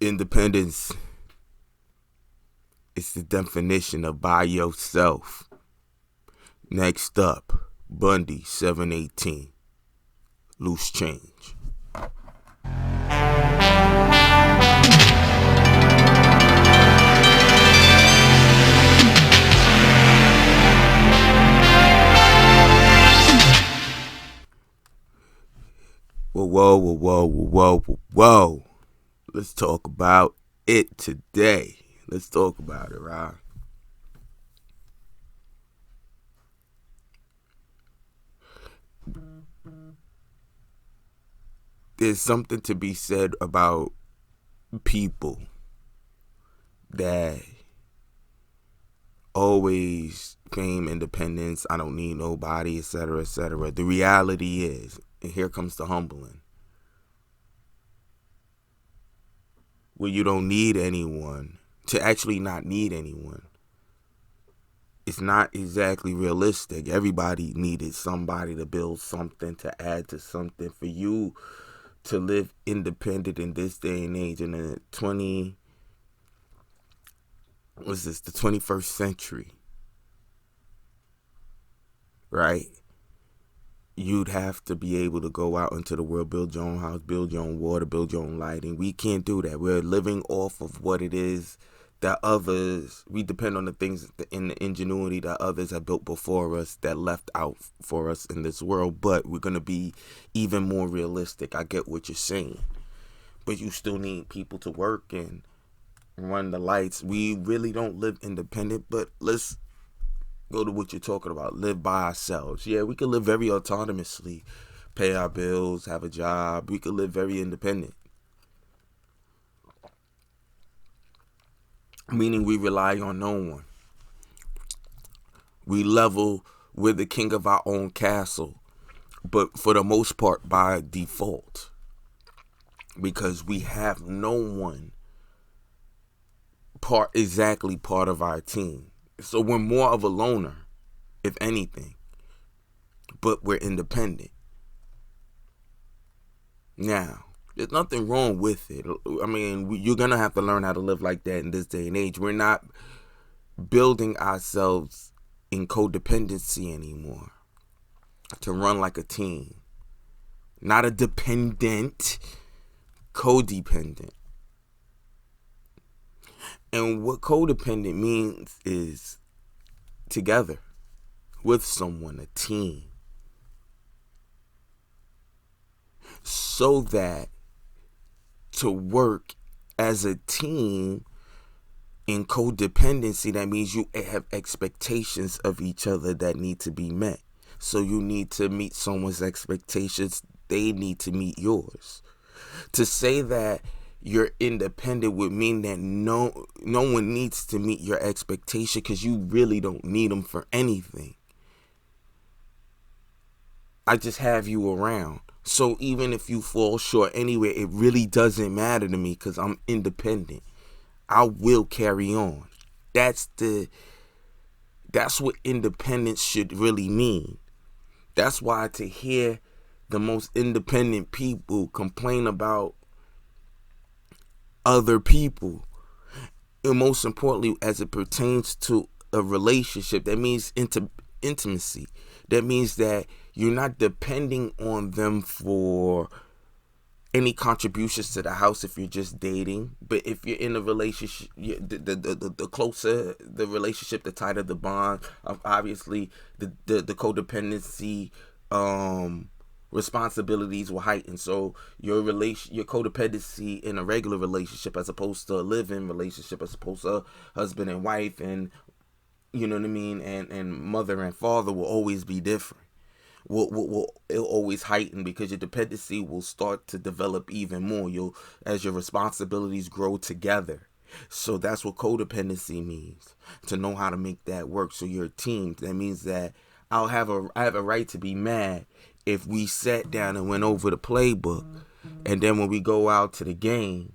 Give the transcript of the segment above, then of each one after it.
Independence is the definition of by yourself. Next up, Bundy 718. Loose change. Whoa. Let's talk about it today. Let's talk about it, right? There's something to be said about people that always claim independence. I don't need nobody, etc., etc. The reality is, and here comes the humbling, where you don't need anyone, to actually not need anyone. It's not exactly realistic. Everybody needed somebody to build something, to add to something. For you to live independent in this day and age, in the 21st century, right? You'd have to be able to go out into the world, build your own house, build your own water, build your own lighting. We can't do that. We're living off of what it is that others, we depend on the things in the ingenuity that others have built before us, that left out for us in this world. But we're going to be even more realistic. I get what you're saying, but you still need people to work and run the lights. We really don't live independent, but let's go to what you're talking about. Live by ourselves. Yeah, we can live very autonomously, pay our bills, have a job. We can live very independent, meaning we rely on no one. We level, we're the king of our own castle, but for the most part by default, because we have no one part of our team. So we're more of a loner, if anything, but we're independent. Now, there's nothing wrong with it. I mean, you're going to have to learn how to live like that in this day and age. We're not building ourselves in codependency anymore to run like a team. Not a dependent, codependent. And what codependent means is together with someone, a team. So that to work as a team in codependency, that means you have expectations of each other that need to be met. So you need to meet someone's expectations, they need to meet yours. To say that you're independent would mean that no one needs to meet your expectation, because you really don't need them for anything. I just have you around. So even if you fall short anyway, it really doesn't matter to me, because I'm independent. I will carry on. That's what independence should really mean. That's why to hear the most independent people complain about other people, and most importantly, as it pertains to a relationship, that means intimacy. That means that you're not depending on them for any contributions to the house if you're just dating. But if you're in a relationship, the closer the relationship, the tighter the bond. Obviously, the codependency responsibilities will heighten. So your codependency in a regular relationship, as opposed to a live-in relationship, as opposed to husband and wife, and you know what I mean, and mother and father, will always be different. It'll always heighten, because your dependency will start to develop even more. As your responsibilities grow together. So that's what codependency means. To know how to make that work. So you're a team. That means that I have a right to be mad if we sat down and went over the playbook, and then when we go out to the game,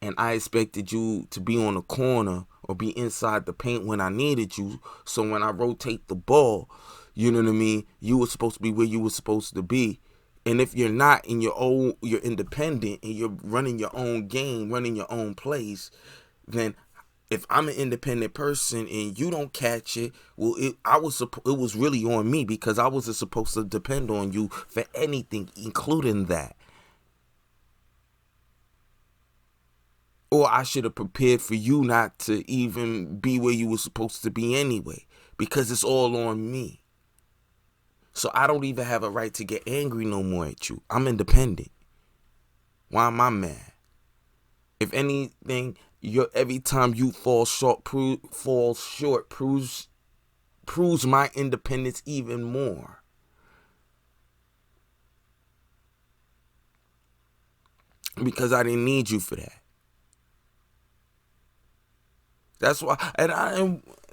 and I expected you to be on the corner or be inside the paint when I needed you, so when I rotate the ball, you know what I mean, you were supposed to be where you were supposed to be, And if you're not in your own, you're independent and you're running your own game, running your own place, then if I'm an independent person and you don't catch it, well, it was really on me because I wasn't supposed to depend on you for anything, including that. Or I should have prepared for you not to even be where you were supposed to be anyway, because it's all on me. So I don't even have a right to get angry no more at you. I'm independent. Why am I mad? If anything, every time you fall short proves my independence even more. Because I didn't need you for that. That's why,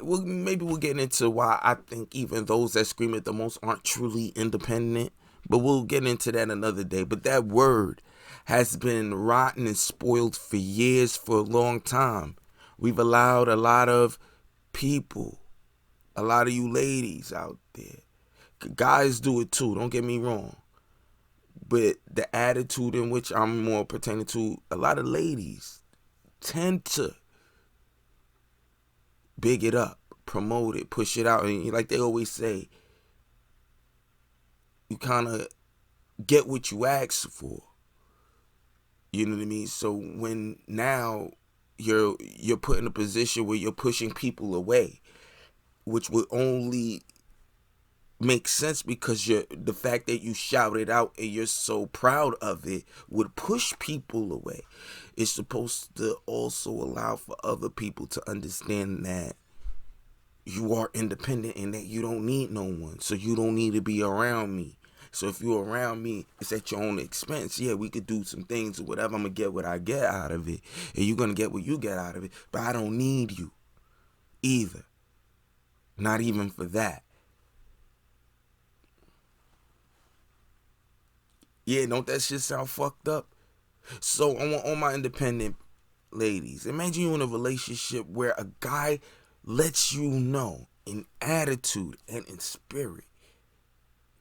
maybe we'll get into why I think even those that scream it the most aren't truly independent. But we'll get into that another day. But that word has been rotten and spoiled for years, for a long time. We've allowed a lot of people, a lot of you ladies out there, guys do it too, don't get me wrong. But the attitude in which I'm more pertaining to, a lot of ladies tend to big it up, promote it, push it out. And like they always say, you kind of get what you ask for. You know what I mean? So when now you're put in a position where you're pushing people away, which would only make sense because the fact that you shout it out and you're so proud of it would push people away. It's supposed to also allow for other people to understand that you are independent and that you don't need no one. So you don't need to be around me. So if you're around me, it's at your own expense. Yeah, we could do some things or whatever. I'm going to get what I get out of it. And you're going to get what you get out of it. But I don't need you either. Not even for that. Yeah, don't that shit sound fucked up? So I want all my independent ladies, imagine you in a relationship where a guy lets you know in attitude and in spirit,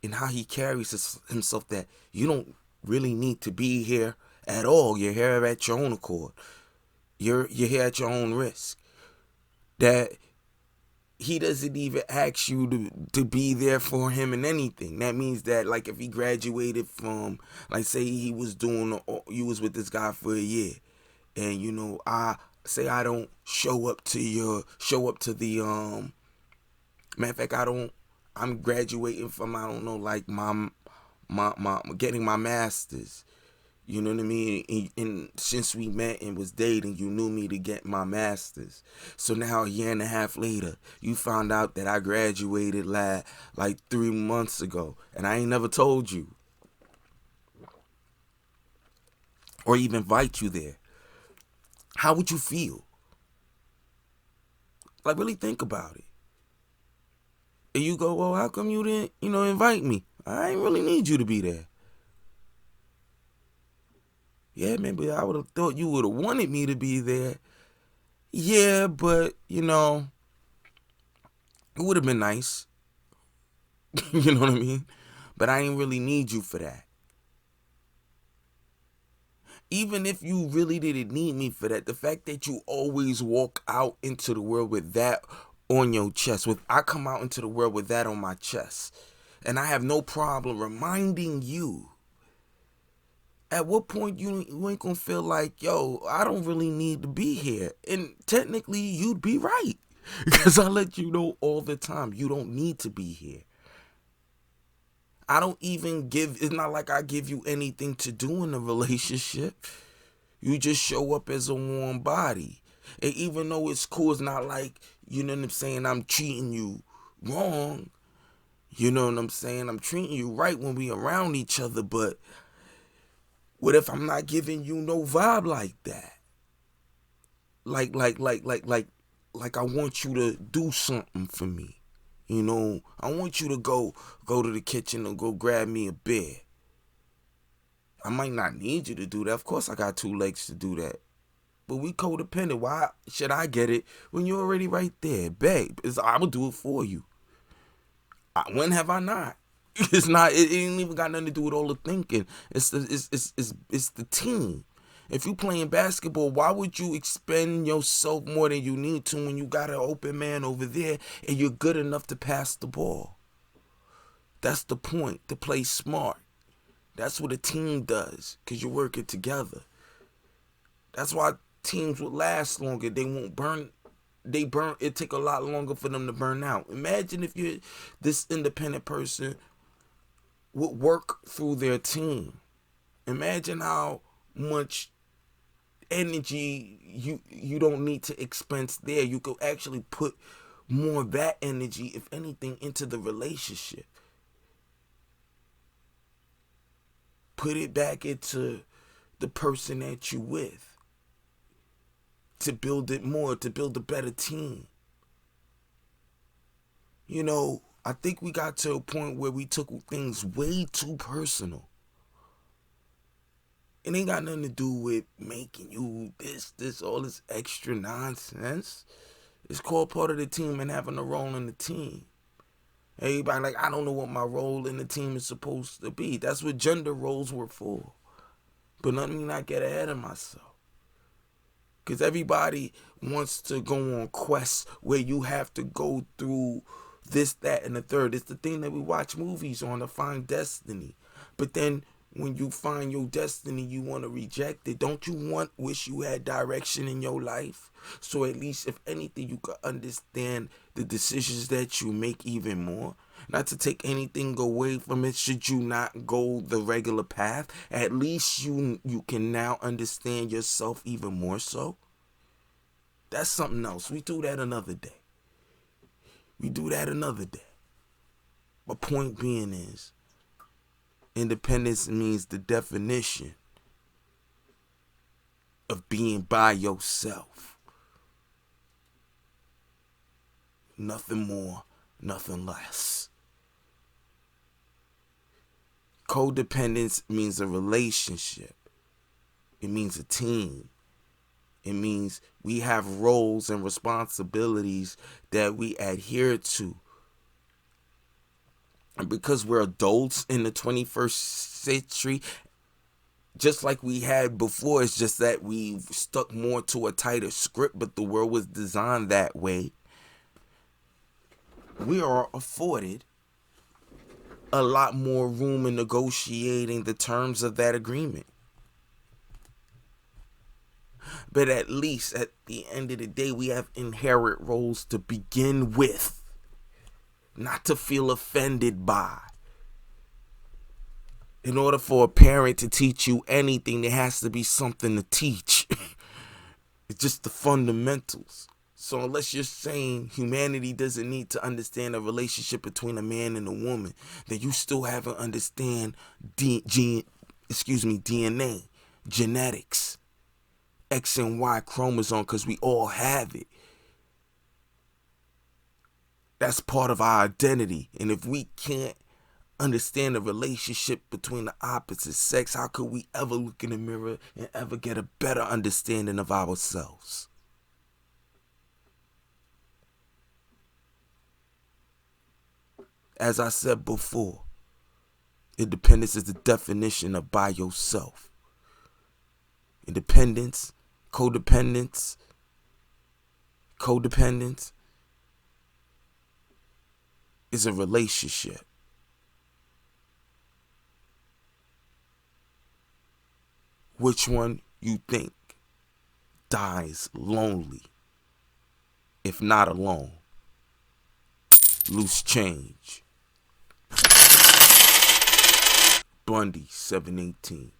in how he carries himself, that you don't really need to be here at all. You're here at your own accord. You're here at your own risk. That he doesn't even ask you to be there for him in anything. That means that, like, if he graduated from, like, say you was with this guy for a year, and I say I don't show up to the matter of fact, I'm graduating from, I don't know, like my getting my master's. You know what I mean? And since we met and was dating, you knew me to get my master's. So now a year and a half later, you found out that I graduated like 3 months ago, and I ain't never told you or even invite you there. How would you feel? Like, really think about it. And you go, well, how come you didn't, invite me? I ain't really need you to be there. Yeah, maybe I would have thought you would have wanted me to be there. Yeah, but, it would have been nice. You know what I mean? But I ain't really need you for that. Even if you really didn't need me for that, the fact that you always walk out into the world with that on your chest, I come out into the world with that on my chest, and I have no problem reminding you. At what point you ain't gonna feel like, yo, I don't really need to be here? And technically, you'd be right. Because I let you know all the time, you don't need to be here. I don't even it's not like I give you anything to do in a relationship. You just show up as a warm body. And even though it's cool, it's not like, you know what I'm saying, I'm treating you wrong. You know what I'm saying? I'm treating you right when we around each other, but what if I'm not giving you no vibe like that? Like I want you to do something for me. I want you to go to the kitchen and go grab me a beer. I might not need you to do that. Of course I got 2 legs to do that. But we codependent. Why should I get it when you're already right there? Babe, I will do it for you. When have I not? It's not. It ain't even got nothing to do with all the thinking. It's the team. If you playing basketball, why would you expend yourself more than you need to when you got an open man over there and you're good enough to pass the ball? That's the point. To play smart. That's what a team does, because you're working together. That's why teams would last longer. They won't burn. It take a lot longer for them to burn out. Imagine if you're this independent person would work through their team. Imagine how much energy you don't need to expense there. You could actually put more of that energy, if anything, into the relationship. Put it back into the person that you with, to build it more, to build a better team. I think we got to a point where we took things way too personal. It ain't got nothing to do with making you all this extra nonsense. It's called part of the team and having a role in the team. Everybody like, I don't know what my role in the team is supposed to be. That's what gender roles were for. But let me not get ahead of myself. Because everybody wants to go on quests where you have to go through this, that, and the third. It's the thing that we watch movies on, to find destiny. But then when you find your destiny, you want to reject it. Don't you wish you had direction in your life? So at least, if anything, you could understand the decisions that you make even more. Not to take anything away from it, should you not go the regular path, at least you can now understand yourself even more so. That's something else. We do that another day. My point being is, independence means the definition of being by yourself. Nothing more, nothing less. Codependence means a relationship. It means a team. It means we have roles and responsibilities that we adhere to. And because we're adults in the 21st century, just like we had before, it's just that we've stuck more to a tighter script, but the world was designed that way. We are afforded a lot more room in negotiating the terms of that agreement. But at least at the end of the day, we have inherent roles to begin with, not to feel offended by. In order for a parent to teach you anything, there has to be something to teach. It's just the fundamentals. So unless you're saying humanity doesn't need to understand a relationship between a man and a woman, then you still haven't understand DNA, genetics, X and Y chromosome, because we all have it. That's part of our identity. And if we can't understand the relationship between the opposite sex, how could we ever look in the mirror and ever get a better understanding of ourselves? As I said before, independence is the definition of by yourself. Independence, codependence is a relationship. Which one you think dies lonely, if not alone? Loose change. Bundy, 718.